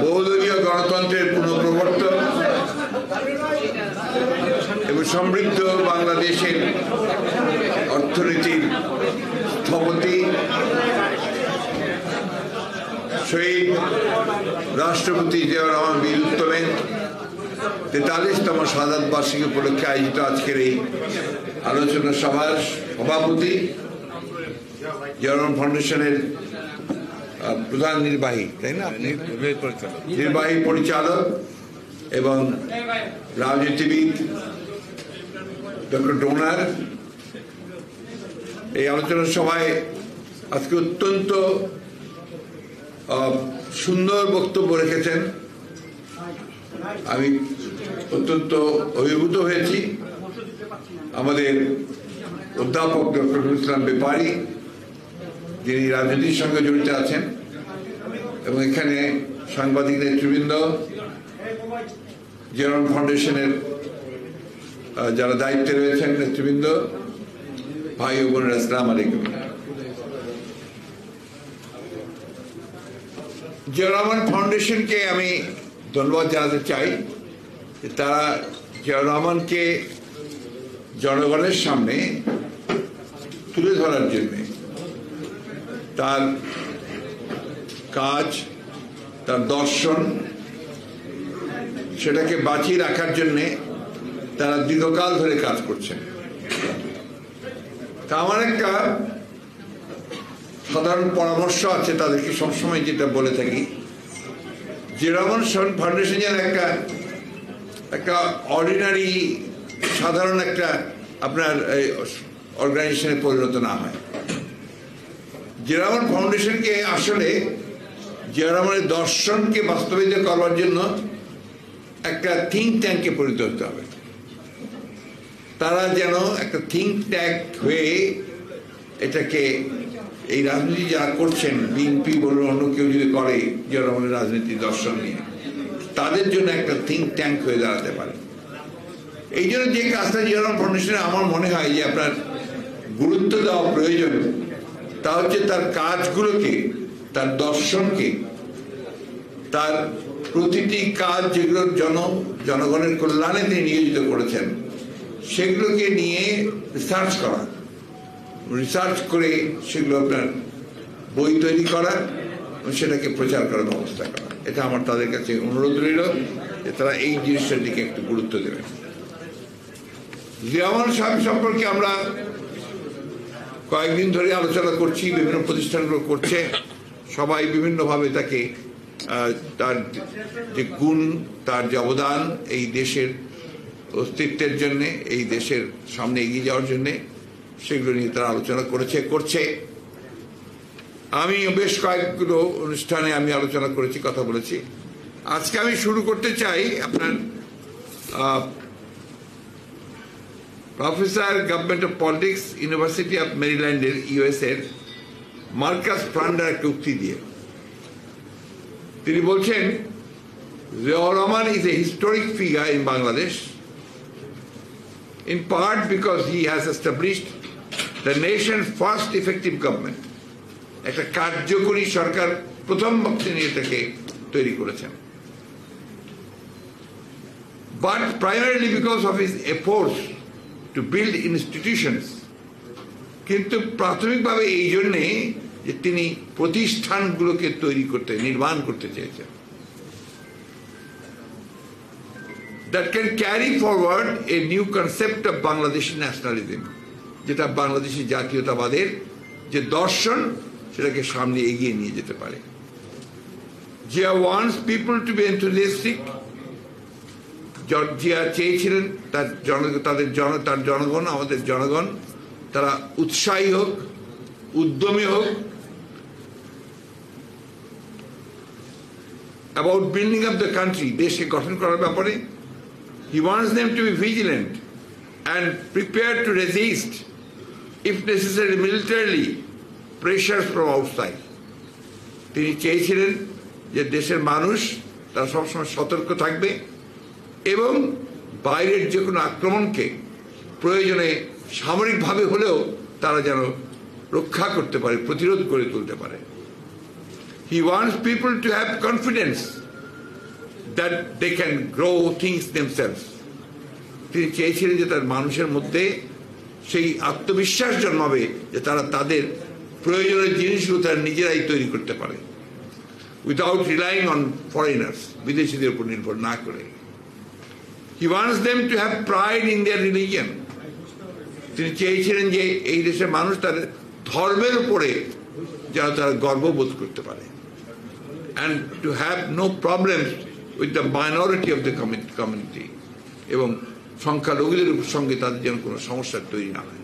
বহুদলীয় গণতন্ত্রের পুনঃপ্রবর্তন এবং সমৃদ্ধ বাংলাদেশের অর্থনীতির স্থপতি শহীদ রাষ্ট্রপতি জিয়াউর রহমান বীর উত্তমের 43তম শাহাদাত বার্ষিকী উপলক্ষে আয়োজিত আজকের এই আলোচনা সভার সভাপতি জিয়াউর রহমান ফাউন্ডেশনের প্রধান নির্বাহী, তাই না, আপনি নির্বাহী পরিচালক এবং রাজনীতিবিদ ডক্টর ডোনার, এই আলোচনা সভায় আজকে অত্যন্ত সুন্দর বক্তব্য রেখেছেন। আমি অত্যন্ত অভিভূত হয়েছি। আমাদের অধ্যাপক ডক্টর ইসলাম ব্যাপারী, যিনি রাজনীতির সঙ্গে জড়িত আছেন, এবং এখানে সাংবাদিক নেতৃবৃন্দ, জিয়াউর রহমান ফাউন্ডেশনের যারা দায়িত্বে রয়েছেন নেতৃবৃন্দ, ভাই ও বোনেরা, আসসালামু আলাইকুম। জিয়াউর রহমান ফাউন্ডেশনকে আমি ধন্যবাদ জানাতে চাই যে তারা জিয়াউর রহমানকে জনগণের সামনে তুলে ধরার জন্য, তার কাজ, তার দর্শন, সেটাকে বাঁচিয়ে রাখার জন্যে তারা দীর্ঘকাল ধরে কাজ করছেন। তা আমার একটা সাধারণ পরামর্শ আছে তাদেরকে সবসময়, যেটা বলে থাকি, জিয়াউর রহমান ফাউন্ডেশন যেন একটা অর্ডিনারি সাধারণ একটা আপনার অর্গানাইজেশনে পরিণত না হয়। জিয়াউর রহমান ফাউন্ডেশনকে আসলে জিয়াউর রহমানের দর্শনকে বাস্তবায়িত করবার জন্য একটা থিঙ্ক ট্যাঙ্কে পরিণত হতে হবে। তারা যেন একটা থিঙ্ক ট্যাঙ্ক হয়ে এটাকে, এই রাজনীতি যারা করছেন, বিএনপি বলুন, অন্য কেউ যদি করে জিয়াউর রহমানের রাজনীতি দর্শন নিয়ে, তাদের জন্য একটা থিঙ্ক ট্যাঙ্ক হয়ে দাঁড়াতে পারে। এই জন্য যে কাজটা জিয়াউর রহমান ফাউন্ডেশনে আমার মনে হয় যে আপনার গুরুত্ব দেওয়া প্রয়োজন, তা হচ্ছে তার কাজগুলোকে, তার দর্শনকে, তার প্রতিটি কাজ যেগুলো জনগণের কল্যাণে তিনি নিয়োজিত করেছেন, সেগুলোকে নিয়ে রিসার্চ করা, রিসার্চ করে সেগুলো আপনার বই তৈরি করা এবং সেটাকে প্রচার করার ব্যবস্থা করা। এটা আমার তাদের কাছে অনুরোধ রইল যে তারা এই জিনিসটার দিকে একটু গুরুত্ব দেবেন। জিয়াউর রহমান সাহেব সম্পর্কে আমরা কয়েকদিন ধরে আলোচনা করছি, বিভিন্ন প্রতিষ্ঠানগুলো করছে, সবাই বিভিন্নভাবে তাকে, তার যে গুণ, তার যে অবদান এই দেশের অস্তিত্বের জন্যে, এই দেশের সামনে এগিয়ে যাওয়ার জন্যে, সেগুলো নিয়ে তারা আলোচনা করছে। আমি বেশ কয়েকগুলো অনুষ্ঠানে আমি আলোচনা করেছি, কথা বলেছি। আজকে আমি শুরু করতে চাই আপনার professor government of politics, university of মেরিল্যান্ডের, ইউএস এর মার্কাস ফ্রান্ডার একটা উক্তি দিয়ে। তিনি বলছেন, Ziaur Rahman is a historic figure in Bangladesh, in part because he has established the nation's first effective government. একটা কার্যকরী সরকার প্রথম তিনি এটাকে তৈরি করেছেন। But primarily because of his efforts to build institutions, কিন্তু প্রাথমিকভাবে এই জন্যে যে তিনি প্রতিষ্ঠানগুলোকে তৈরি করতে, নির্মাণ করতে চেয়েছেন, that can carry forward a new concept of Bangladeshi nationalism, যেটা বাংলাদেশি জাতীয়তাবাদের যে দর্শন, সেটাকে সামনে এগিয়ে নিয়ে যেতে পারে। Zia wants people to be enthusiastic. Zia চেয়েছিলেন তার জনগণ, আমাদের জনগণ, তারা উৎসাহী হোক, উদ্যমী হোক about building up the country, দেশকে গঠন করার ব্যাপারে। He wants them to be vigilant and prepared to resist, if necessary militarily, pressures from outside. তিনি চেয়েছিলেন যে দেশের মানুষ তারা সবসময় সতর্ক থাকবে এবং বাইরের যে কোনো আক্রমণকে প্রয়োজনে সামরিকভাবে হলেও তারা যেন রক্ষা করতে পারে, প্রতিরোধ করে তুলতে পারে। He wants people to have confidence that they can grow things themselves. তিনি চেয়েছিলেন যে তার মানুষের মধ্যে সেই আত্মবিশ্বাস জন্মাবে যে তারা তাদের প্রয়োজনীয় জিনিসগুলো তারা নিজেরাই তৈরি করতে পারে, উইদাউট রিলাইং অন ফরেনার্স, বিদেশিদের উপর নির্ভর না করে। He wants them to have pride in their religion. তিনি চেয়েছিলেন যে এই দেশের মানুষ তাদের ধর্মের উপরে যেন তারা গর্ববোধ করতে পারে, and to have no problems with the minority of the community, এবং সংখ্যালঘুদের সঙ্গে তাদের যেন কোনো সমস্যা তৈরি না হয়।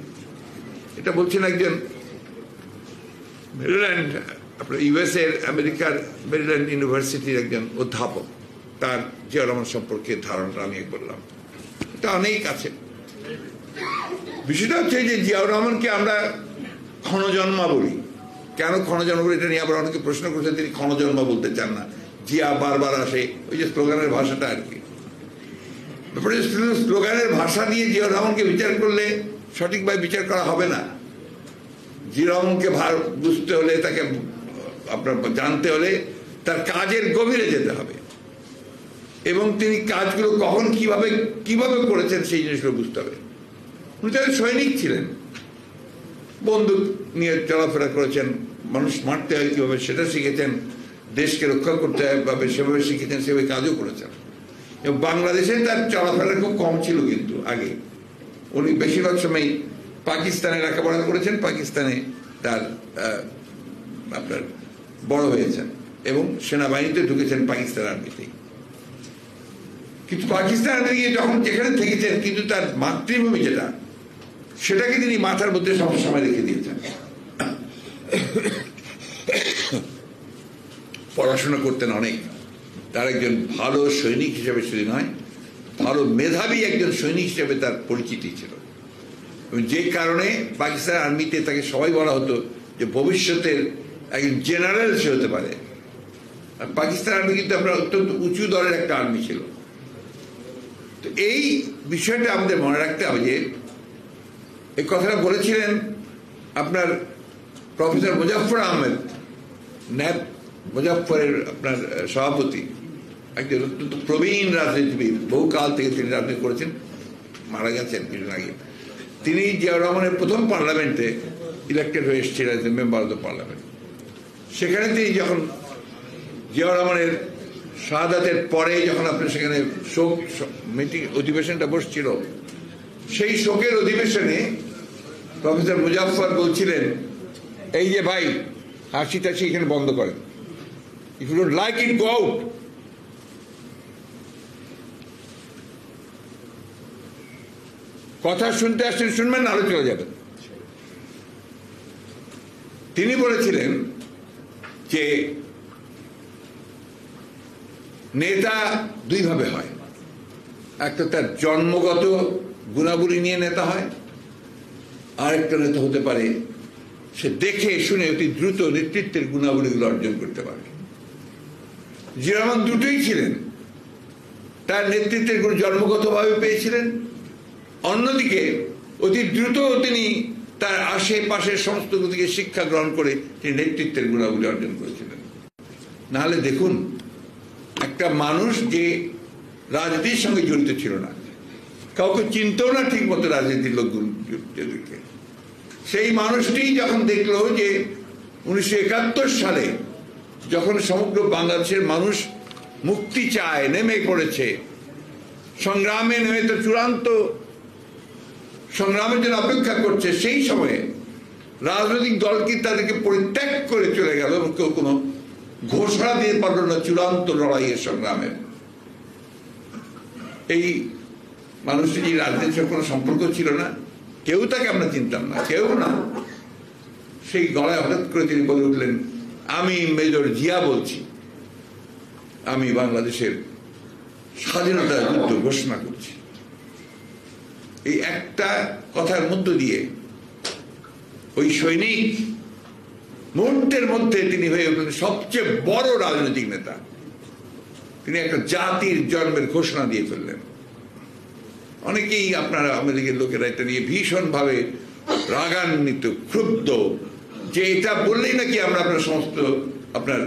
এটা বলছেন একজন মেরিল্যান্ড, আপনার ইউএসএর আমেরিকার মেরিল্যান্ড ইউনিভার্সিটির একজন অধ্যাপক, তার জিয়াউর রহমান সম্পর্কে ধারণাটা আমি বললাম। এটা অনেক আছে। বিষয়টা হচ্ছে যে জিয়াউর রহমানকে আমরা ক্ষণজন্মা বলি। কেন ক্ষণজন্মা বলি এটা নিয়ে আবার অনেকে প্রশ্ন করছেন, তিনি ক্ষণজন্মা বলতে চান না, জিয়া বারবার আসে, ওই যে স্লোগানের ভাষাটা আর কি। ব্যাপারে স্লোগানের ভাষা দিয়ে জিয়াউর রহমানকে বিচার করলে সঠিকভাবে বিচার করা হবে না। জিয়াউর রহমানকে বুঝতে হলে, তাকে আপনার জানতে হলে তার কাজের গভীরে যেতে হবে, এবং তিনি কাজগুলো কখন কিভাবে করেছেন সেই জিনিসগুলো বুঝতে হবে। উনি তাদের সৈনিক ছিলেন, বন্দুক নিয়ে চলাফেরা করেছেন, মানুষ মারতে হয় কীভাবে সেটা শিখেছেন, দেশকে রক্ষা করতে হবে সেভাবে শিখেছেন, সেভাবে কাজও করেছেন। এবং বাংলাদেশে তার চলাফেরা খুব কম ছিল, কিন্তু আগে উনি বেশিরভাগ সময় পাকিস্তানে লেখাপড়া করেছেন, পাকিস্তানে তার আপনার বড় হয়েছেন, এবং সেনাবাহিনীতে ঢুকেছেন পাকিস্তান আর্মিতেই। কিন্তু পাকিস্তান আর্মিতে গিয়ে যখন যেখানে থেকেছেন, কিন্তু তার মাতৃভূমি যেটা, সেটাকে তিনি মাথার মধ্যে সবসময় রেখে দিয়েছেন। পড়াশোনা করতেন অনেক, তার একজন ভালো সৈনিক হিসেবে শুধু নয়, ভালো মেধাবী একজন সৈনিক হিসেবে তার পরিচিতি ছিল, এবং যে কারণে পাকিস্তান আর্মিতে তাকে সবাই বলা হতো যে ভবিষ্যতের একজন জেনারেল সে হতে পারে। আর পাকিস্তান আর্মি কিন্তু আপনার অত্যন্ত উঁচু দলের একটা আর্মি ছিল। তো এই বিষয়টা আমাদের মনে রাখতে হবে যে এই কথাটা বলেছিলেন আপনার প্রফেসর মুজাফফর আহমেদ, ন্যাপ মুজাফফরের আপনার সভাপতি, একজন অত্যন্ত প্রবীণ রাজনীতিবিদ, বহুকাল থেকে তিনি রাজনীতি করেছেন, মারা গেছেন কিছুদিন আগে। তিনি জিয়াউর রহমানের প্রথম পার্লামেন্টে ইলেক্টেড হয়ে এসেছিলেন মেম্বার অফ দ্য পার্লামেন্ট। সেখানে তিনি যখন জিয়াউর রহমানের শাহাদাতের পরে যখন আপনার সেখানে শোক মিটিং অধিবেশনটা বসছিল, সেই শোকের অধিবেশনে প্রফেসর মুজাফফর বলছিলেন, এই যে ভাই হাসি টাসি এখানে বন্ধ করেন, if you don't like it go out. কথা শুনতে আসছেন শুনবেন, না আরো চলে যাবেন। তিনি বলেছিলেন যে নেতা দুইভাবে হয়, একটা তার জন্মগত গুণাবলী নিয়ে নেতা হয়, আর একটা নেতা হতে পারে সে দেখে শুনে অতি দ্রুত নেতৃত্বের গুণাবলীগুলো অর্জন করতে পারে। জিয়াউর রহমান দুটোই ছিলেন, তার নেতৃত্বের গুণ জন্মগতভাবে পেয়েছিলেন, অন্যদিকে অতি দ্রুত তিনি তার আশেপাশের সমস্ত থেকে শিক্ষা গ্রহণ করে তিনি নেতৃত্বের গুণাবলী অর্জন করেছিলেন। নাহলে দেখুন, একটা মানুষ যে রাজনীতির সঙ্গে জড়িত ছিল না, কাউকে চিনতেও না ঠিক মতো রাজনীতির লোকগুলোকে, সেই মানুষটি যখন দেখলো যে 1971 সালে যখন সমগ্র বাংলাদেশের মানুষ মুক্তি চায়, নেমে পড়েছে সংগ্রামে, নেমে তো চূড়ান্ত সংগ্রামের জন্য অপেক্ষা করছে, সেই সময়ে রাজনৈতিক দল কি তাদেরকে পরিত্যাগ করে চলে গেল এবং কেউ কোনো ঘোষণা দিয়ে পারল না চূড়ান্ত লড়াইয়ের সংগ্রামের। এই মানুষটি যে রাজনীতির সঙ্গে কোনো সম্পর্ক ছিল না, কেউ তাকে আমরা চিনতাম না, কেউ না, সেই গলায় হঠাৎ করে তিনি বলে উঠলেন, আমি মেজর জিয়া বলছি, আমি বাংলাদেশের স্বাধীনতা যুদ্ধ ঘোষণা করছি। এই একটা কথার মধ্য দিয়ে ওই সৈনিক মুহূর্তের মধ্যে তিনি হয়ে উঠলেন সবচেয়ে বড় রাজনৈতিক নেতা। তিনি একটা জাতির জন্মের ঘোষণা দিয়ে ফেললেন। অনেকেই আপনারা আমেরিকার লোকেরা এটা নিয়ে ভীষণভাবে রাগান্বিত, ক্ষুব্ধ, যে এটা বললেই নাকি আমরা আপনার সমস্ত আপনার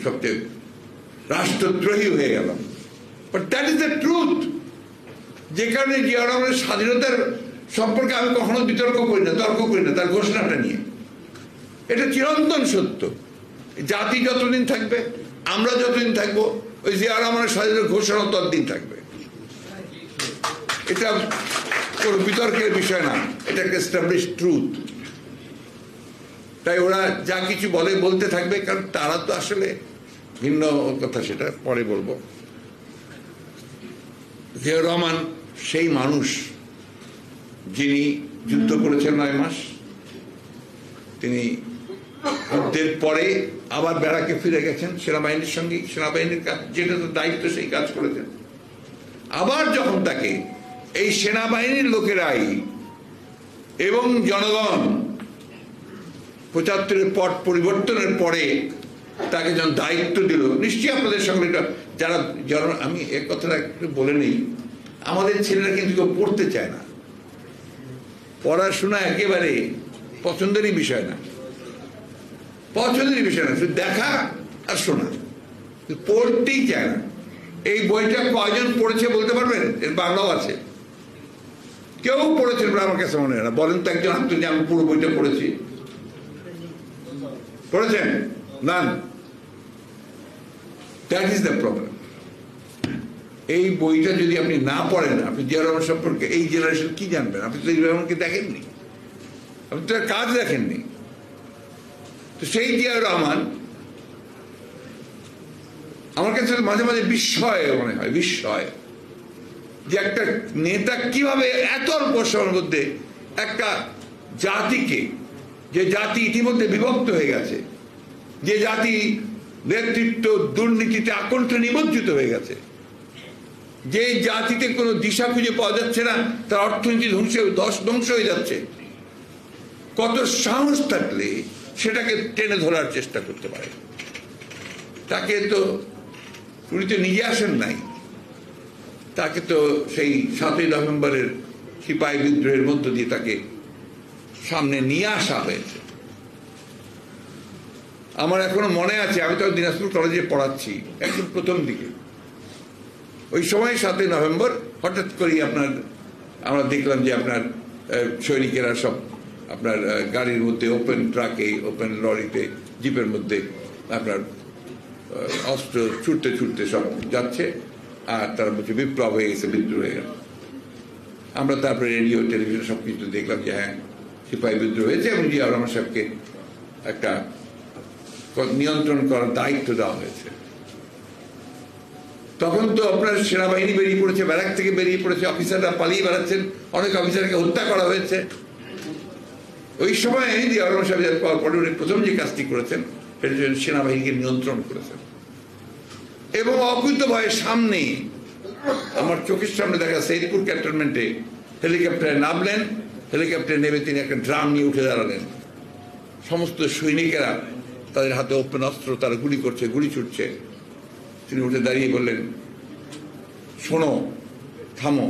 সবচেয়ে রাষ্ট্রদ্রোহী হয়ে গেলাম। But that is the truth. যে কারণে জিয়াউর রহমানের স্বাধীনতার সম্পর্কে আমি কখনো বিতর্ক করি না, তর্ক করি না তার ঘোষণাটা নিয়ে। এটা চিরন্তন সত্য। জাতি যতদিন থাকবে, আমরা যতদিন থাকবো, ওই জিয়াউর রহমানের স্বাধীনতার ঘোষণা ততদিন থাকবে। এটা কোনো বিতর্কের বিষয় না, এটা একটা এস্টাবলিশ ট্রুথ। তাই ওরা যা কিছু বলে বলতে থাকবে, কারণ তারা তো আসলে ভিন্ন কথা, সেটা পরে বলবো। জিয়াউর রহমান সেই মানুষ যিনি যুদ্ধ করেছেন 9 মাস, তিনি যুদ্ধের পরে আবার ব্যারাকে ফিরে গেছেন সেনাবাহিনীর সঙ্গে, সেনাবাহিনীর কাজ যেটা তো দায়িত্ব সেই কাজ করেছেন। আবার যখন তাকে এই সেনাবাহিনীর লোকেরাই এবং জনগণ 75-এর পট পরিবর্তনের পরে তাকে যখন দায়িত্ব দিল, নিশ্চয়ই আপনাদের সঙ্গে যারা আমি এক কথাটা একটু বলে নেই, আমাদের ছেলেরা কিন্তু কেউ পড়তে চায় না। পড়াশোনা একেবারে পছন্দেরই বিষয় না, পছন্দেরই বিষয় না, শুধু দেখা আর শোনা, পড়তেই চায় না। এই বইটা কয়জন পড়েছে বলতে পারবেন? এর বাংলাও আছে, কেউ পড়েছেন আমার কাছে মনে হয় না। বলেন তো একজন হাত তুলে, আমি পুরো বইটা পড়েছি। পড়েছেন? None. That is the problem. এই বইটা যদি আপনি না পড়েন, আপনি জিয়াউর রহমান সম্পর্কে এই জেনারেশন কি জানবেন? আপনি তো জিয়াউর রহমানকে দেখেননি, আপনি তো কাজ দেখেননি। তো সেই জিয়াউর রহমান আমার কাছে মাঝে মাঝে বিস্ময় মনে হয়, বিস্ময় যে একটা নেতা কিভাবে এত অল্প সময়ের মধ্যে একটা জাতিকে, যে জাতি ইতিমধ্যে বিভক্ত হয়ে গেছে, যে জাতি নেতৃত্ব দুর্নীতিতে আকণ্ঠ নিমজ্জিত হয়ে গেছে, যে জাতিতে কোনো দিশা খুঁজে পাওয়া যাচ্ছে না, তার অর্থনীতি ধ্বংস হয়ে যাচ্ছে, কত সাহস থাকলে সেটাকে টেনে ধরার চেষ্টা করতে পারে। তাকে তো উনি তো নিজে আসেন নাই, তাকে তো সেই 7ই নভেম্বরের সিপাহী বিদ্রোহের মধ্য দিয়ে তাকে সামনে নিয়ে আসা হয়েছে। আমার এখনো মনে আছে, আমি তো দিনাজপুর কলেজে পড়াচ্ছি একদম প্রথম দিকে, ওই সময় 7ই নভেম্বর হঠাৎ করেই আমরা দেখলাম যে আপনার সৈনিকেরা সব আপনার গাড়ির মধ্যে, ওপেন ট্রাকে, ওপেন লরিতে, জিপের মধ্যে আপনার অস্ত্র ছুটতে ছুটতে সব যাচ্ছে, আর তারা বলছে বিপ্লব হয়ে গেছে, বিদ্রোহ হয়ে গেল। আমরা তারপরে রেডিও টেলিভিশন সবকিছু দেখলাম যে হ্যাঁ, সিপাহী বিদ্রোহ হয়েছে এবং জিয়াউর রহমান সাহেবকে একটা নিয়ন্ত্রণ করার দায়িত্ব দেওয়া হয়েছে। তখন তো আপনার সেনাবাহিনী বেরিয়ে পড়েছে, ব্যারাক থেকে বেরিয়ে পড়েছে, অফিসাররা পালিয়ে বেড়াচ্ছেন, অনেক অফিসারকে হত্যা করা হয়েছে। ওই সময় জিয়াউর রহমান সাহেব পরে উনি প্রথম যে কাজটি করেছেন, সেটা সেনাবাহিনীকে নিয়ন্ত্রণ করেছেন এবং অকুত ভয়ে সামনে, আমার চোখের সামনে দেখা সৈয়দপুর ক্যান্টনমেন্টে হেলিকপ্টারে নামলেন, হেলিকপ্টারে নেমে তিনি একটা ড্রাম নিয়ে উঠে দাঁড়ালেন। সমস্ত সৈনিকেরা তাদের হাতে ওপেন অস্ত্র, তারা গুলি করছে, গুলি ছুটছে। তিনি উঠে দাঁড়িয়ে বললেন, শোনো, থামো,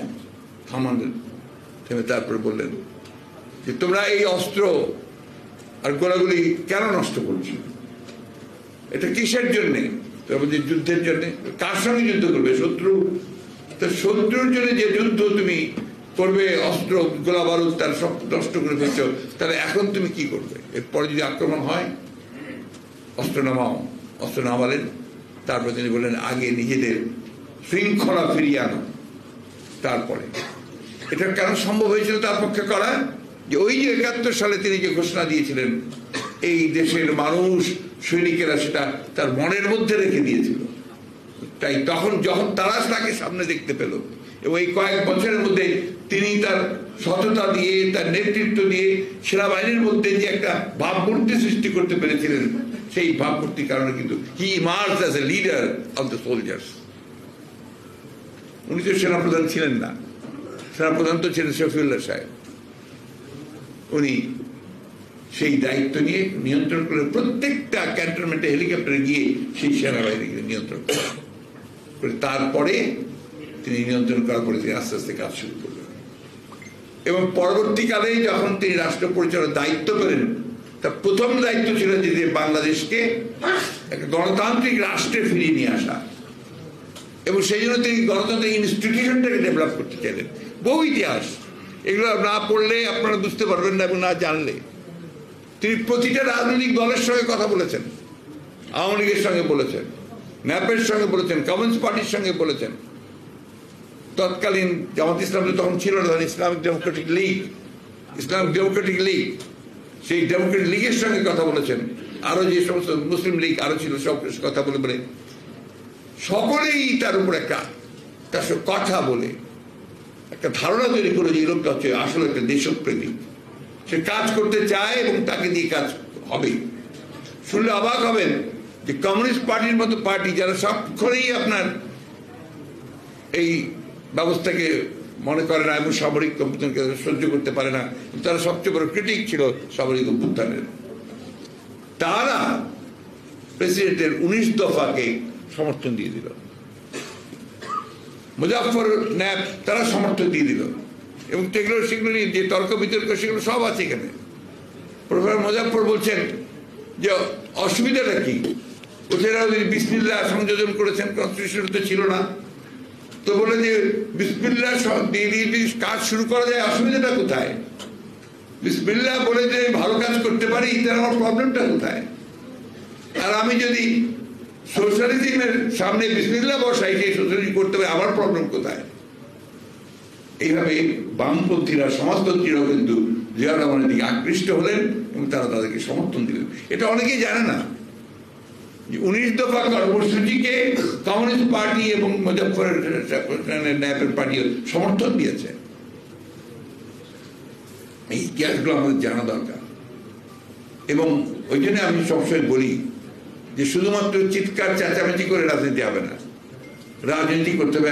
থামান। থেমে তারপরে বললেন যে তোমরা এই অস্ত্র আর গোলাগুলি কেন নষ্ট করছো? এটা কিসের জন্যে? যুদ্ধের জন্যে। কার সঙ্গে যুদ্ধ করবে? শত্রু। তো শত্রুর জন্য যে যুদ্ধ তুমি করবে, অস্ত্র গোলা বারুদ তার সব নষ্ট করে ফেলছ, তাহলে এখন তুমি কি করবে? এরপরে যদি আক্রমণ হয়, অস্ত্র নামাও। অস্ত্র নামালেন। তারপর তিনি বললেন, আগে নিজেদের শৃঙ্খলা ফিরিয়ে আনো, তারপরে। এটা কেন সম্ভব হয়েছিল তার পক্ষে করা? যে ওই যে 71 সালে তিনি যে ঘোষণা দিয়েছিলেন, এই দেশের মানুষ, সৈনিকেরা সেটা তার মনের মধ্যে রেখে দিয়েছিল। তাই তখন যখন তারা তাকে সামনে দেখতে পেল, এবং এই কয়েক বছরের মধ্যে তিনি তার সততা দিয়ে, তার নেতৃত্ব দিয়ে সেনাবাহিনীর মধ্যে যে একটা ভাবমূর্তি সৃষ্টি করতে পেরেছিলেন, সেই ভাবমূর্তির কারণে কিন্তু he emerged as a leader of the soldiers. উনি তো সেনাপ্রধান ছিলেন না, সেনাপ্রধান তো ছিলেন শফিউল্লাহ সাহেব। উনি সেই দায়িত্ব নিয়ে নিয়ন্ত্রণ করে প্রত্যেকটা ক্যান্টনমেন্টে হেলিকপ্টারে গিয়ে সেই সেনাবাহিনীকে নিয়ন্ত্রণ করে, তারপরে তিনি নিয়ন্ত্রণ করার পরে তিনি আস্তে আস্তে কাজ শুরু করলেন। এবং পরবর্তীকালে যখন তিনি রাষ্ট্র পরিচালনার দায়িত্ব পেলেন, তার প্রথম দায়িত্ব ছিল যে বাংলাদেশকে একটা গণতান্ত্রিক রাষ্ট্রে ফিরিয়ে নিয়ে আসা, এবং সেই জন্য তিনি গণতান্ত্রিক ইনস্টিটিউশনটাকে ডেভেলপ করতে চাইলেন। বহু ইতিহাস, এগুলো না পড়লে আপনারা বুঝতে পারবেন না এবং না জানলে। তিনি প্রতিটা রাজনৈতিক দলের সঙ্গে কথা বলেছেন, আওয়ামী লীগের সঙ্গে বলেছেন, ন্যাপের সঙ্গে বলেছেন, কমিউনিস্ট পার্টির সঙ্গে বলেছেন, তৎকালীন জামাত ইসলাম তখন ছিল না, ইসলামিক ডেমোক্রেটিক লীগ, সেই ডেমোক্রেটিক লীগের সঙ্গে কথা বলেছেন, আরো যে সমস্ত মুসলিম লীগ আরো ছিল সব কথা বলে বলে সকলেই তার উপর তার সঙ্গে কথা বলে একটা ধারণা তৈরি করে যে এই লোকটা হচ্ছে আসলে একটা দেশপ্রেমিক, সে কাজ করতে চায় এবং তাকে দিয়ে কাজ হবে। শুনলে অবাক হবেন যে কমিউনিস্ট পার্টির মতো পার্টি যারা সবক্ষণেই আপনার এই ব্যবস্থাকে মনে করে না এবং সামরিক অভ্যুত্থানকে সহ্য করতে পারে না, তারা সবচেয়ে বড় ক্রিটিক ছিল সামরিক অভ্যুত্থানের, তারা প্রেসিডেন্টের 19 দফাকে সমর্থন দিয়ে দিল। মুজাফফর ন্যাপ তারা সমর্থন দিয়ে দিল, এবং সেগুলো নিয়ে যে তর্ক বিতর্ক সেগুলো সব আছে এখানে। প্রফেসর মুজাফফর বলছেন যে অসুবিধাটা কি, ওনারা যদি বিসমিল্লাহ সংযোজন করেছেন, কনস্টিটিউশন তো ছিল না, তো বলে যে বিসমিল্লাহ দিয়ে দিয়ে যদি কাজ শুরু করা যায় অসুবিধাটা কোথায়? বিসমিল্লাহ বলে যে ভালো কাজ করতে পারি, তার আমার প্রবলেমটা কোথায়? আর আমি যদি সোশ্যালিজমের সামনে বিসমিল্লাহ বসাই, সেই সোশ্যালিজম করতে পারে, আমার প্রবলেম কোথায়? এইভাবে বামপন্থীরা, সমাজতন্ত্রীরাও কিন্তু জিয়াউর রহমানের দিকে আকৃষ্ট হলেন এবং তারা তাদেরকে সমর্থন দিলেন। এটা অনেকেই জানে না, 19 দফা কর্মসূচিকে কমিউনিস্ট পার্টি এবং মুজাফফরের ন্যাপের পার্টি সমর্থন দিয়েছে। এই ইতিহাসগুলো আমাদের জানা দরকার। এবং ওই জন্য আমি সবসময় বলি যে শুধুমাত্র চিৎকার চেঁচামেচি করে রাজনীতি হবে না, রাজনীতি করতে হবে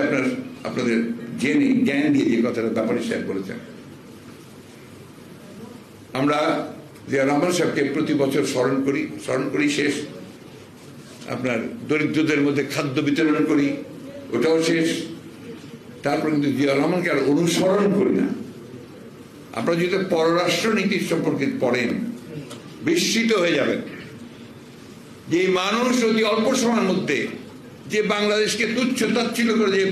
আপনাদের জেনে জ্ঞান দিয়ে, যে কথাটা ব্যাপারী সাহেব বলেছেন। আমরা জিয়া রহমান সাহেবকে প্রতি বছর স্মরণ করি শেষ, আপনার দরিদ্রদের মধ্যে খাদ্য বিতরণ করি, ওটাও শেষ। তারপর কিন্তু জিয়া রহমানকে আর অনুসরণ করি না। আপনারা যদি পররাষ্ট্র নীতির সম্পর্কে পড়েন, বিস্মিত হয়ে যাবেন যে মানুষ অতি অল্প সময়ের মধ্যে যে বাংলাদেশকে তুচ্ছ তাচ্ছিল্য করে, যে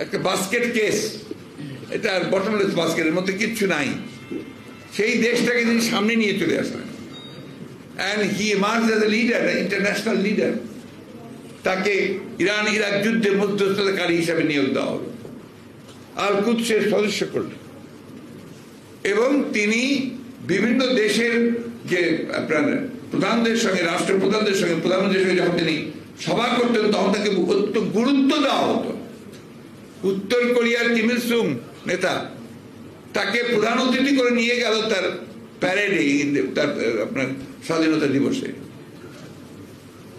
একটা বাস্কেট কেস, এটা বটমলেস বাস্কেটের মধ্যে কিচ্ছু নাই, সেই দেশটাকে তিনি সামনে নিয়ে চলে আসলেন। And he emerged as a leader, an international leader. তাকে ইরান ইরাক যুদ্ধে মধ্যস্থতাকারী হিসাবে নিয়োগ দেওয়া হলো, আল কুদসের সদস্য করলেন, এবং তিনি বিভিন্ন দেশের যে আপনার প্রধানদের সঙ্গে, রাষ্ট্রপ্রধানদের সঙ্গে, প্রধানমন্ত্রীর সঙ্গে যখন তিনি সভা করতেন, তখন তাকে অত্যন্ত গুরুত্ব দেওয়া হতো। উত্তর কোরিয়ার কিম ইল সুং নেতা তাকে প্রধান অতিথি করে নিয়ে গেল তার প্যারেডে, তার আপনার স্বাধীনতা দিবসে,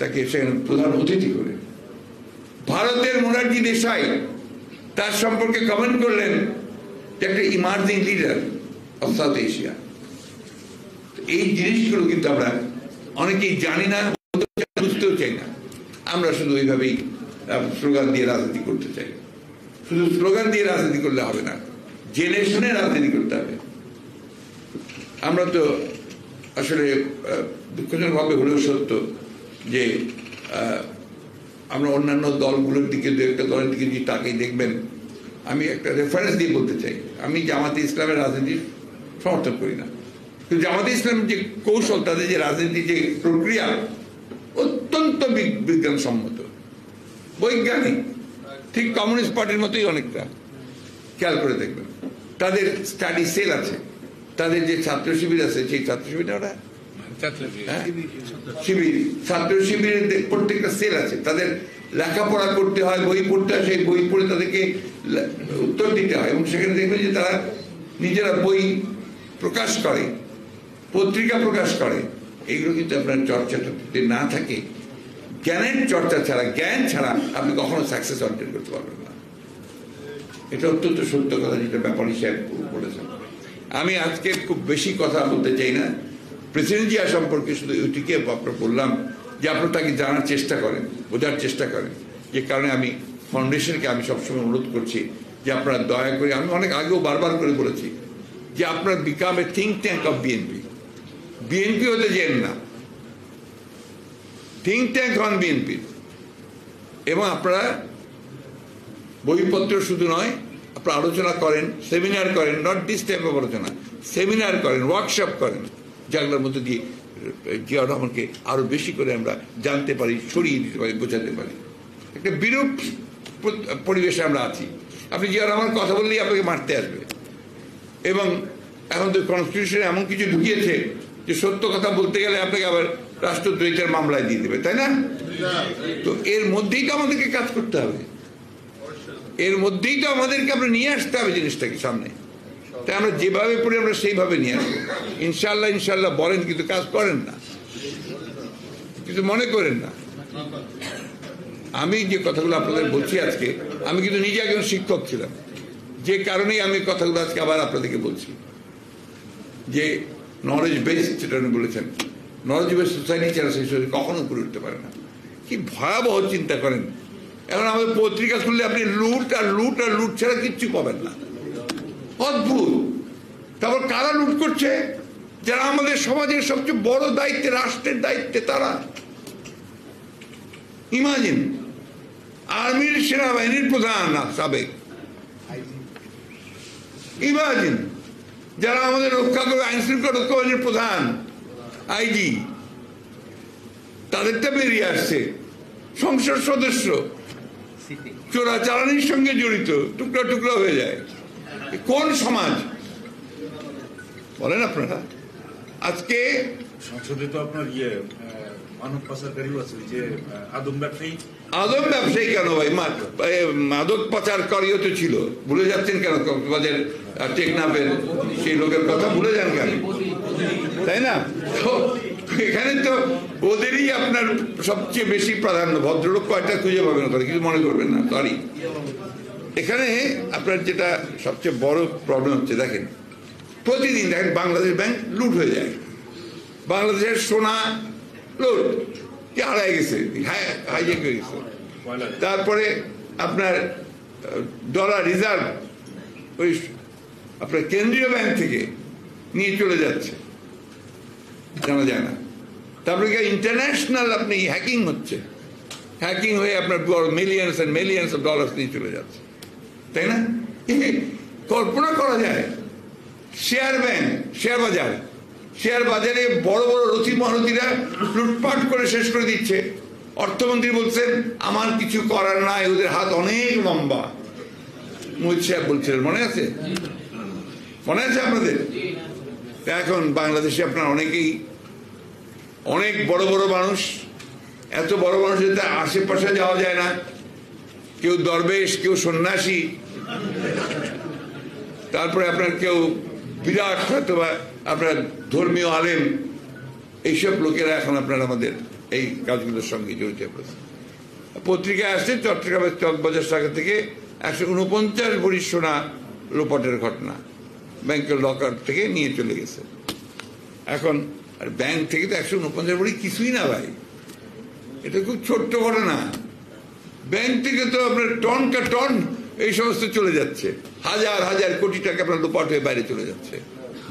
তাকে সেখানে প্রধান অতিথি করে। ভারতের মোরারজি দেশাই তার সম্পর্কে কমেন্ট করলেন যে একটা emerging leader of south Asia. এই জিনিসগুলো কিন্তু আমরা অনেকেই জানি না, বুঝতেও চাই না। আমরা শুধু এইভাবেই স্লোগান দিয়ে রাজনীতি করতে চাই। শুধু স্লোগান দিয়ে রাজনীতি করলে হবে না, জেনে শুনে রাজনীতি করতে হবে। আমরা তো আসলে দুঃখজনকভাবে হলেও সত্য যে আমরা অন্যান্য দলগুলোর দিকে, দু একটা দলের দিকে যদি তাকেই দেখবেন, আমি একটা রেফারেন্স দিয়ে বলতে চাই, আমি জামাতে ইসলামের রাজনীতির সমর্থন করি না, কিন্তু জামাতে ইসলাম যে কৌশল, তাদের যে রাজনীতির যে প্রক্রিয়া অত্যন্ত বিজ্ঞানসম্মত, বৈজ্ঞানিক, ঠিক কমিউনিস্ট পার্টির মতোই অনেকটা। খেয়াল করে দেখবেন তাদের স্টাডি সেল আছে, তাদের যে ছাত্র শিবির আছে, সেই ছাত্র শিবির, ওরা শিবির, ছাত্র শিবিরের প্রত্যেকটা সেল আছে, তাদের লেখাপড়া করতে হয়, বই পড়তে হয়, সেই বই পড়ে তাদেরকে উত্তর দিতে হয়, এবং সেখানে দেখবেন যে তারা নিজেরা বই প্রকাশ করে, পত্রিকা প্রকাশ করে। এইগুলো কিন্তু আপনার চর্চাটা যদি না থাকে, জ্ঞানের চর্চা ছাড়া, জ্ঞান ছাড়া আপনি কখনো সাকসেস অর্জন করতে পারবেন না। এটা অত্যন্ত সত্য কথা, যেটা ব্যাপারী সাহেব বলেছেন। আমি আজকে খুব বেশি কথা বলতে চাই না প্রেসিডেন্ট জিয়া সম্পর্কে, শুধু ওইটিকে আপনার বললাম যে আপনারা তাকে জানার চেষ্টা করেন, বোঝার চেষ্টা করেন। যে কারণে আমি ফাউন্ডেশনকে আমি সবসময় অনুরোধ করছি যে আপনারা দয়া করে, আমি অনেক আগেও বারবার করে বলেছি যে আপনারা become a think tank of BNP. BNP হতে যেন না, থিঙ্ক ট্যাঙ্ক হন বিএনপির। এবং আপনারা বইপত্র শুধু নয়, আপনারা আলোচনা করেন, সেমিনার করেন, নট দিস টাইপ অফ আলোচনা, সেমিনার করেন, ওয়ার্কশপ করেন, যেগুলোর মধ্যে দিয়ে জিয়াউর রহমানকে আরো বেশি করে আমরা জানতে পারি, ছড়িয়ে দিতে পারি, বোঝাতে পারি। একটা বিরূপ পরিবেশে আমরা আছি। আপনি জিয়াউর রহমান কথা বললেই আপনাকে মারতে আসবে। এবং এখন তো কনস্টিটিউশনে এমন কিছু ঢুকিয়েছে যে সত্য কথা বলতে গেলে আপনাকে আবার রাষ্ট্রদ্রোহিতার মামলায় দিয়ে দেবে, তাই না? তো এর মধ্যেই তো আমাদেরকে কাজ করতে হবে, এর মধ্যেই তো আমাদেরকে আমরা নিয়ে আসতে হবে জিনিসটাকে সামনে। তাই আমরা যেভাবে পড়ি আমরা সেইভাবে নিয়ে আসবো ইনশাল্লাহ। ইনশাল্লাহ বলেন, কিন্তু কাজ করেন না, কিছু মনে করেন না। আমি যে কথাগুলো আপনাদের বলছি আজকে, আমি কিন্তু নিজে একজন শিক্ষক ছিলাম, যে কারণেই আমি কথাগুলো আজকে আবার আপনাদেরকে বলছি যে নলেজ বেসড, যেটা উনি বলেছেন, নলেজ বেসড সোসাইটি ছাড়া সেই সোসাইটি কখনো করে উঠতে পারে না। কি ভয়াবহ চিন্তা করেন। এখন আমাদের পত্রিকা খুললে আপনি লুট আর লুট আর লুট ছাড়া কিচ্ছু পাবেন না। অদ্ভুত। তারপর কারা লুট করছে? যারা আমাদের সমাজের সবচেয়ে বড় দায়িত্বে, রাষ্ট্রের দায়িত্বে, তারা। ইমাজিন, আর্মির সেনাবাহিনীর প্রধান সাবেক, ইমাজিন যারা আমাদের রক্ষা করবে, আইন শৃঙ্খলা রক্ষা বাহিনীর প্রধান, আইজি, তাদেরটা বেরিয়ে আসছে। সংসদ সদস্য চোরাচালানির সঙ্গে জড়িত, টুকরা টুকরা হয়ে যায়। কোন সমাজ বলেন আপনারা? আজকে সংসদে তো আপনার মানব পাচারকারীও আছে, যে আদম ব্যবসায়ী। আদম ব্যবসায়ী কেন ভাই? মাদক পাচারকারীও তো ছিল। ভুলে যাচ্ছেন কেন? কক্সবাজার টেকনাফের সেই লোকের কথা ভুলে যান কেন? তাই না? তো এখানে তো ওদেরই আপনার সবচেয়ে বেশি প্রাধান্য। ভদ্রলোক কয়টা খুঁজে পাবেন না, কিছু মনে করবেন না, সরি। এখানে আপনার যেটা সবচেয়ে বড় প্রবলেম হচ্ছে, দেখেন প্রতিদিন দেখেন বাংলাদেশ ব্যাংক লুট হয়ে যায়, বাংলাদেশের সোনা লুট, হারাই গেছে, হাইজ্যাক হয়ে গেছে। তারপরে আপনার ডলার রিজার্ভ ওই আপনার কেন্দ্রীয় ব্যাংক থেকে নিয়ে চলে যাচ্ছে, জানা যায় না। তারপরে ইন্টারন্যাশনাল আপনি হ্যাকিং হচ্ছে, হ্যাকিং হয়ে আপনার millions and millions of dollars নিয়ে চলে যাচ্ছে, তাই না? কল্পনা করা যায়। শেয়ার ব্যাংক, শেয়ার বাজার, শেয়ার বাজারে বড় বড় রথি মহারথীরা লুটপাট করে শেষ করে দিচ্ছে। অর্থমন্ত্রী বলছেন আমার কিছু করার নাই, ওদের হাত অনেক লম্বা। মোহিত সাহেব বলছিলেন, মনে আছে? মনে আছে আপনাদের? এখন বাংলাদেশে আপনার অনেকেই অনেক বড় বড় মানুষ, এত বড় মানুষ যাতে আশেপাশে যাওয়া যায় না। কেউ দরবেশ, কেউ সন্ন্যাসী, তারপরে আপনার কেউ বিরাট হয়তো বা আপনার ধর্মীয় আলেম, এইসব লোকেরা এখন আপনার আমাদের এই কাজগুলোর সঙ্গে জড়িত পড়েছে। পত্রিকায় আসছে চট্টগ্রামের চকবাজার শাখা থেকে 149 ভরি সোনা লোপাটের ঘটনা, ব্যাংকের লকার থেকে নিয়ে চলে গেছে। এখন আর ব্যাংক থেকে তো 149 ভরি কিছুই না ভাই, এটা খুব ছোট্ট ঘটনা। ব্যাংক থেকে তো আপনার টন কা টন এই সমস্ত চলে যাচ্ছে, হাজার হাজার কোটি টাকা আপনার লোপাট হয়ে বাইরে চলে যাচ্ছে,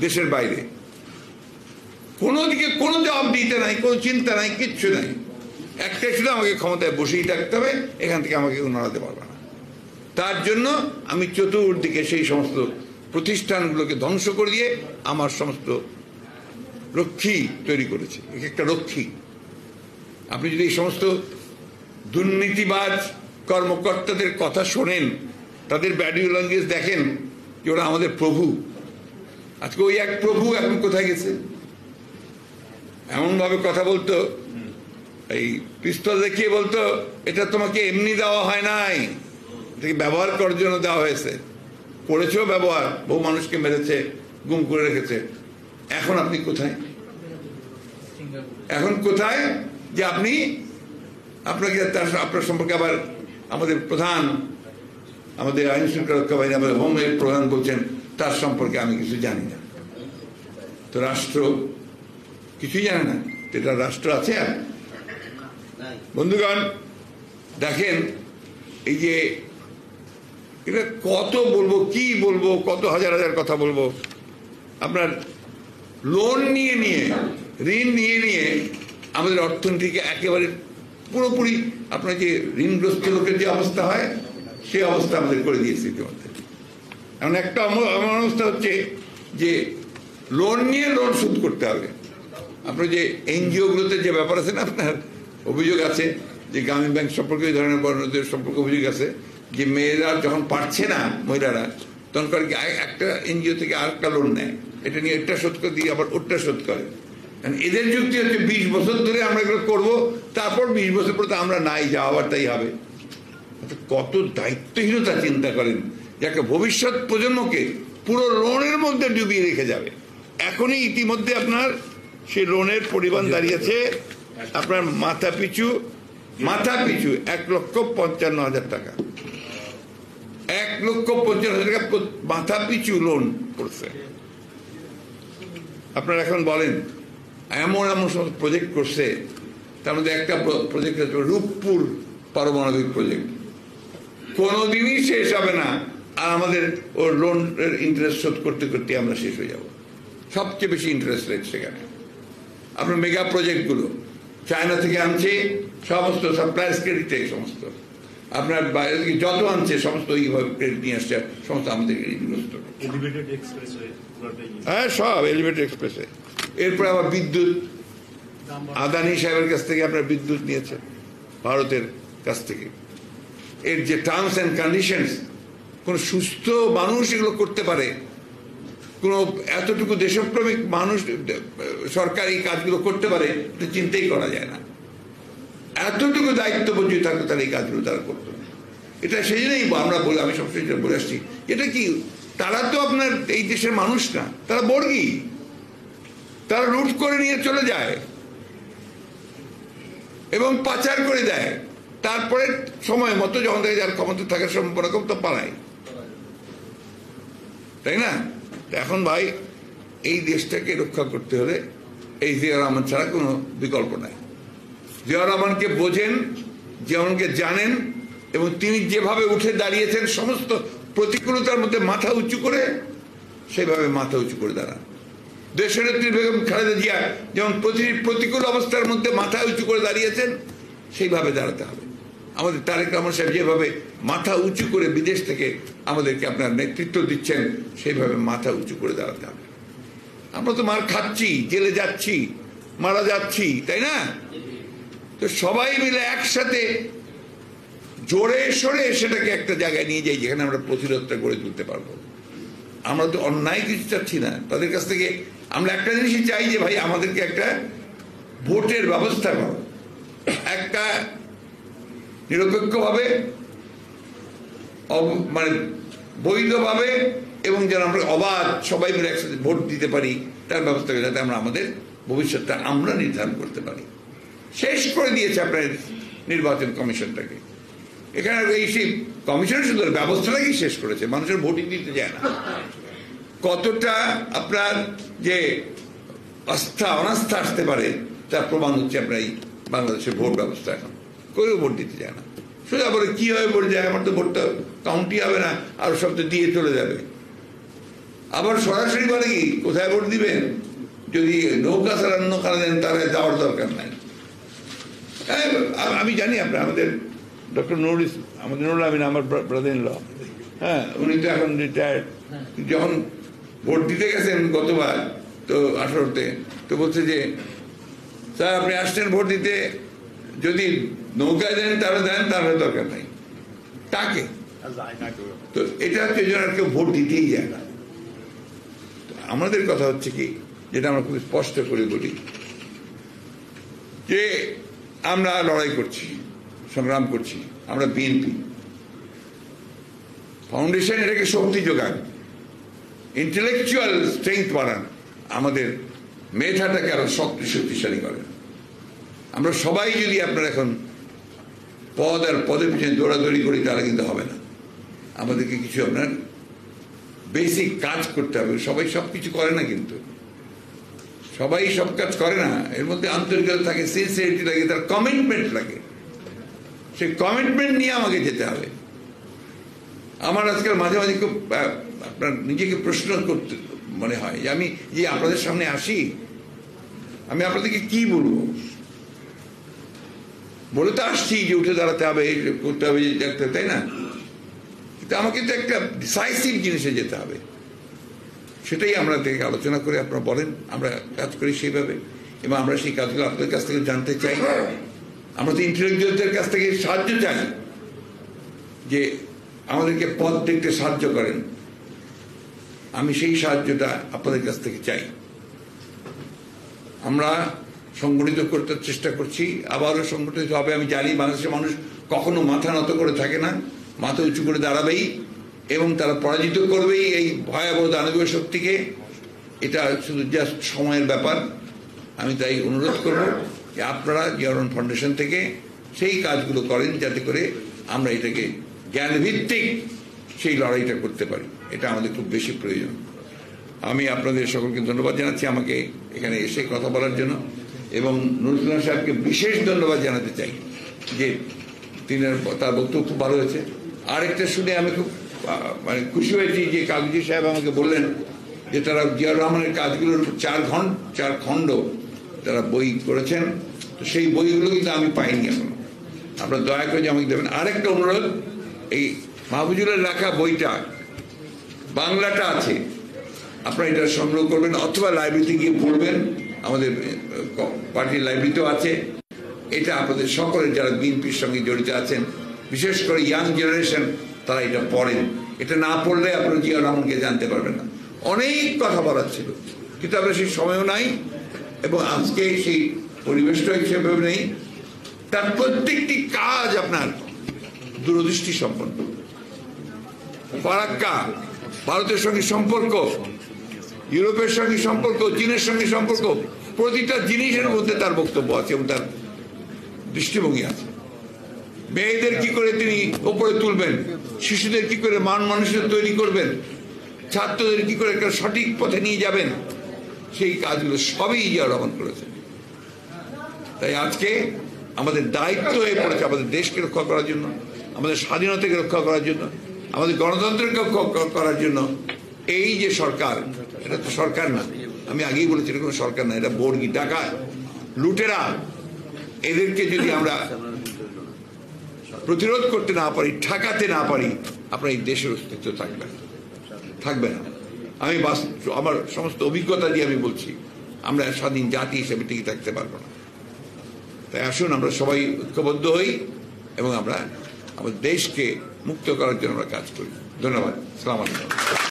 দেশের বাইরে। কোনো দিকে কোনো জবাব দিতে নাই, কোনো চিন্তা নাই, কিচ্ছু নাই। একটাই শুধু আমাকে ক্ষমতায় বসেই থাকতে হবে, এখান থেকে আমাকে কেউ নড়াতে পারবে না। তার জন্য আমি চতুর্দিকে সেই সমস্ত প্রতিষ্ঠানগুলোকে ধ্বংস করে দিয়ে আমার সমস্ত রক্ষী তৈরি করেছি, একটা রক্ষী। আপনি যদি এই সমস্ত দুর্নীতিবাজ কর্মকর্তাদের কথা শোনেন, তাদের বডি ল্যাঙ্গুয়েজ দেখেন, যে ওরা আমাদের প্রভু। আজকে ওই এক প্রভু এখন কোথায় গেছে? এমন ভাবে কথা বলতো, এই পিস্তল দেখিয়ে বলতো এটা তোমাকে এমনি দেওয়া হয় নাই, এটাকে ব্যবহার করার জন্য দেওয়া হয়েছে। করেছেও ব্যবহার, বহু মানুষকে মেরেছে, গুম করে রেখেছে। এখন আপনি কোথায়? এখন কোথায় যে আপনি আপনাকে আপনার সম্পর্কে আবার আমাদের প্রধান, আমাদের আইন শৃঙ্খলা রক্ষা বাহিনী, আমাদের হোমের প্রধান বলছেন তার সম্পর্কে আমি কিছু জানি না। তো রাষ্ট্র কিছুই জানে না, এটা রাষ্ট্র আছে? আর বন্ধুগণ দেখেন, এই যে এটা কত বলবো, কি বলবো, কত হাজার হাজার কথা বলবো। আপনার লোন নিয়ে নিয়ে ঋণ নিয়ে নিয়ে আমাদের অর্থনীতিকে একেবারে পুরোপুরি আপনার যে ঋণগ্রস্ত লোকের যে অবস্থা হয় সেই অবস্থা আমাদের করে দিয়েছে ইতিমধ্যে। এমন একটা আমার অবস্থা হচ্ছে যে লোন নিয়ে লোন শোধ করতে হবে। আপনার যে এনজিওগুলোতে যে ব্যাপার আছে না, আপনার অভিযোগ আছে যে গ্রামীণ ব্যাংক সম্পর্কে এই ধরনের বর্ণদের সম্পর্কে অভিযোগ আছে যে মেয়েরা যখন পারছে না মহিলারা তখন করে একটা এনজিও থেকে আর একটা লোন নেয়, এটা নিয়ে এটা শোধ করে দিয়ে আবার ওটা শোধ করে। এদের যুক্তি হচ্ছে 20 বছর ধরে আমরা এগুলো করবো, তারপর 20 বছর পরে তো আমরা নাই, যা আবার তাই হবে। কত দায়িত্বহীনতা চিন্তা করেন যে একটা ভবিষ্যৎ প্রজন্মকে পুরো লোনের মধ্যে ডুবিয়ে রেখে যাবে। এখনই ইতিমধ্যে আপনার সেই লোনের পরিমাণ দাঁড়িয়েছে আপনার মাথা পিছু 1,55,000 টাকা। 1,55,000 টাকা মাথা পিছু লোন করছে। আপনারা এখন বলেন এমন সমস্ত প্রজেক্ট করছে, তার মধ্যে একটা প্রজেক্ট হচ্ছে রূপপুর পারমাণবিক প্রজেক্ট, কোনোদিনই শেষ হবে না। আর আমাদের ওর লোনের ইন্টারেস্ট শোধ করতে করতে আমরা শেষ হয়ে যাব। সবচেয়ে বেশি ইন্টারেস্ট রেট সেখানে। আপনার মেগা প্রজেক্টগুলো চায়না থেকে আনছে, সমস্ত সাপ্লাইস ক্রেডিটে সমস্ত আপনার বাইরে থেকে যত আনছে সমস্ত এইভাবে ক্রেডিট নিয়ে আসছে, সমস্ত আমাদের ঋণগ্রস্ত। হ্যাঁ, সব এলিভেটেড এক্সপ্রেসে। এরপরে আবার বিদ্যুৎ, আদানি সাহেবের কাছ থেকে আপনার বিদ্যুৎ নিয়েছে ভারতের কাছ থেকে। এর যে টার্মস অ্যান্ড কন্ডিশনস, কোন সুস্থ মানুষ এগুলো করতে পারে? কোন এতটুকু দেশপ্রেমিক মানুষ সরকার এই কাজগুলো করতে পারে? এটা চিন্তাই করা যায় না। এতটুকু দায়িত্ববোধ যদি থাকতো তাহলে এই কাজগুলো তারা করতো। এটা সেই জন্যই আমরা বলি, আমি সবসময় বলে আসছি, এটা কি তারা তো আপনার এই দেশের মানুষ না, তারা বর্গী, তারা লুট করে নিয়ে চলে যায় এবং পাচার করে দেয়। তারপরে সময় মতো যখন দেখে যার ক্ষমতা থাকার সম্ভাবনা কম তো পালায়, তাই না? এখন ভাই এই দেশটাকে রক্ষা করতে হলে এই জিয়া রহমান ছাড়া কোনো বিকল্প নাই। জিয়া রহমানকে বোঝেন, জিয়া রহমানকে জানেন, এবং তিনি যেভাবে উঠে দাঁড়িয়েছেন সমস্ত প্রতিকূলতার মধ্যে মাথা উঁচু করে, সেইভাবে মাথা উঁচু করে দাঁড়ান। দেশনেত্রী বেগম খালেদা জিয়া যেমন প্রতিকূল অবস্থার মধ্যে মাথা উঁচু করে দাঁড়িয়েছেন, সেইভাবে দাঁড়াতে হবে। আমাদের তারেক রহমান সাহেব যেভাবে মাথা উঁচু করে বিদেশ থেকে আমাদেরকে আপনার নেতৃত্ব দিচ্ছেন, সেইভাবে মাথা উঁচু করে দাঁড়াতে হবে। আমরা তো মার খাচ্ছি, জেলে যাচ্ছি, মারা যাচ্ছি, তাই না? তো সবাই মিলে একসাথে জোরে সরে সেটাকে একটা জায়গায় নিয়ে যাই যেখানে আমরা প্রতিরোধটা গড়ে তুলতে পারবো। আমরা তো অন্যায় কিছু চাচ্ছি না তাদের কাছ থেকে। আমরা একটা জিনিসই চাই যে ভাই আমাদেরকে একটা ভোটের ব্যবস্থা করো, একটা নিরপেক্ষভাবে, মানে বৈধভাবে, এবং যেন আমরা অবাধ সবাই মিলে একসাথে ভোট দিতে পারি, তার ব্যবস্থা করে যাতে আমরা আমাদের ভবিষ্যৎটা আমরা নির্ধারণ করতে পারি। শেষ করে দিয়েছে আপনার নির্বাচন কমিশনটাকে। এখানে এই সেই কমিশন শুধু ব্যবস্থাটাকে শেষ করেছে, মানুষের ভোটই দিতে যায় না। কতটা আপনার যে আস্থা অনাস্থা আসতে পারে তার প্রমাণ হচ্ছে আপনার এই বাংলাদেশের ভোট ব্যবস্থা। এখন কেউ ভোট দিতে যায় না, সোজা বলে কি হবে ভোট যায়, আমার তো ভোটটা কাউন্টই হবে না, আর সব তো দিয়ে চলে যাবে। আবার সরাসরি বলে কি কোথায় ভোট দিবেন, যদি নৌকা ছাড়া অন্য কারা দেন তাহলে যাওয়ার দরকার নাই। আমি জানি আপনার আমাদের ডক্টর নুরুল আমিন আমার ব্রাদার ইন ল, হ্যাঁ, উনি তো এখন রিটায়ার্ড। যখন ভোট দিতে গেছেন গতবার তো 18-তে, তো বলছে যে স্যার আপনি আসছেন ভোট দিতে, যদি নৌকায় দেন তাহলে দেন, তাহলে দরকার নাই তাকে। তো এটা হচ্ছে এই জন্য আর কেউ ভোট দিতেই যায় না। আমাদের কথা হচ্ছে কি, যেটা আমরা খুব স্পষ্ট করে বলি, যে আমরা লড়াই করছি, সংগ্রাম করছি, আমরা বিএনপি ফাউন্ডেশন এটাকে শক্তি যোগান, ইন্টেলেকচুয়াল স্ট্রেংথ বাড়ান, আমাদের মেধাটাকে আরো শক্তিশালী করেন। আমরা সবাই যদি আপনার এখন পদ আর পদের পিছনে দৌড়াদৌড়ি করি তাহলে কিন্তু হবে না। আমাদেরকে কিছু আপনার বেসিক কাজ করতে হবে। সবাই সব কিছু করে না, কিন্তু সবাই সব কাজ করে না। এর মধ্যে আন্তরিকতা থাকে, সিনসিয়ারিটি লাগে, তার কমিটমেন্ট লাগে। সেই কমিটমেন্ট নিয়ে আমাকে যেতে হবে। আমার আজকাল মাঝে মাঝে খুব আপনার নিজেকে প্রশ্ন করতে মনে হয় যে আমি যে আপনাদের সামনে আসি, আমি আপনাদেরকে কি বলবো? বলে তো আসছি যে উঠে দাঁড়াতে হবে, করতে হবে, দেখতে, তাই না? কিন্তু আমাকে তো একটা ডিসাইসিভ জিনিসে যেতে হবে। সেটাই আমরা থেকে আলোচনা করে আপনারা বলেন, আমরা কাজ করি সেইভাবে, এবং আমরা সেই কাজগুলো আপনাদের কাছ থেকে জানতে চাই। আমরা তো ইন্টেলেকচুয়ালদের কাছ থেকে সাহায্য চাই, যে আমাদেরকে পথ দেখতে সাহায্য করেন। আমি সেই সাহায্যটা আপনাদের কাছ থেকে চাই। আমরা সংগঠিত করতে চেষ্টা করছি, আবারও সংগঠিত হবে। আমি জানি বাংলাদেশের মানুষ কখনো মাথা নত করে থাকে না, মাথা উঁচু করে দাঁড়াবেই, এবং তারা পরাজিত করবেই এই ভয়াবহ দানবীয় শক্তিকে। এটা শুধু জাস্ট সময়ের ব্যাপার। আমি তাই অনুরোধ করব যে আপনারা জিয়া রহমান ফাউন্ডেশন থেকে সেই কাজগুলো করেন, যাতে করে আমরা এটাকে জ্ঞানভিত্তিক সেই লড়াইটা করতে পারি। এটা আমাদের খুব বেশি প্রয়োজন। আমি আপনাদের সকলকে ধন্যবাদ জানাচ্ছি আমাকে এখানে এসে কথা বলার জন্য, এবং নুরুল সাহেবকে বিশেষ ধন্যবাদ জানাতে চাই যে তার বক্তব্য খুব ভালো হয়েছে। আরেকটা শুনে আমি খুব খুশি হয়েছি যে কাগজি সাহেব আমাকে বললেন যে তারা জিয়াউর রহমানের কাজগুলোর 4 খণ্ড তারা বই করেছেন। তো সেই বইগুলো কিন্তু আমি পাইনি এখনো। আপনারা দয়া করে যে আমাকে দেবেন। আরেকটা অনুরোধ, এই মাহফুজুলের লেখা বইটা বাংলাটা আছে, আপনারা এটা সংগ্রহ করবেন অথবা লাইব্রেরিতে গিয়ে পড়বেন। আমাদের পার্টির লাইব্রেরিতেও আছে। এটা আপনাদের সকলের যারা বিএনপির সঙ্গে জড়িত আছেন, বিশেষ করে ইয়াং জেনারেশন, তারা এটা পড়েন। এটা না পড়লে আপনারা জিয়া রহমানকে জানতে পারবেন না। অনেক কথা বলার ছিল, কিন্তু আপনার সেই সময়ও নাই, এবং আজকে সেই পরিবেশটা সেভাবে নেই। তার প্রত্যেকটি কাজ আপনার দূরদৃষ্টি সম্পন্ন। ফারাক্কা, ভারতের সঙ্গে সম্পর্ক, ইউরোপের সঙ্গে সম্পর্ক, চীনের সঙ্গে সম্পর্ক, প্রতিটা জিনিসের মধ্যে তার বক্তব্য আছে এবং তার দৃষ্টিভঙ্গি আছে। মেয়েদের কি করে তিনি ওপরে তুলবেন, শিশুদের কি করে মানুষের তৈরি করবেন, ছাত্রদের কি করে একটা সঠিক পথে নিয়ে যাবেন, সেই কাজগুলো সবই জিয়া রহমান করেছেন। তাই আজকে আমাদের দায়িত্ব হয়ে পড়েছে আমাদের দেশকে রক্ষা করার জন্য, আমাদের স্বাধীনতাকে রক্ষা করার জন্য, আমাদের গণতন্ত্রকে রক্ষা করার জন্য। এই যে সরকার, এটা তো সরকার না, আমি আগেই বলেছি এটা কোনো সরকার না, এটা বর্গী, ডাকাত, লুটেরা। এদেরকে যদি আমরা প্রতিরোধ করতে না পারি, ঠেকাতে না পারি, আপনার এই দেশের অস্তিত্ব থাকবে না। আমি আমার সমস্ত অভিজ্ঞতা দিয়ে আমি বলছি, আমরা স্বাধীন জাতি হিসেবে টিকে থাকতে পারবো না। তাই আসুন আমরা সবাই ঐক্যবদ্ধ হই এবং আমরা আমাদের দেশকে মুক্ত করার জন্য আমরা কাজ করি। ধন্যবাদ। আসসালামু আলাইকুম।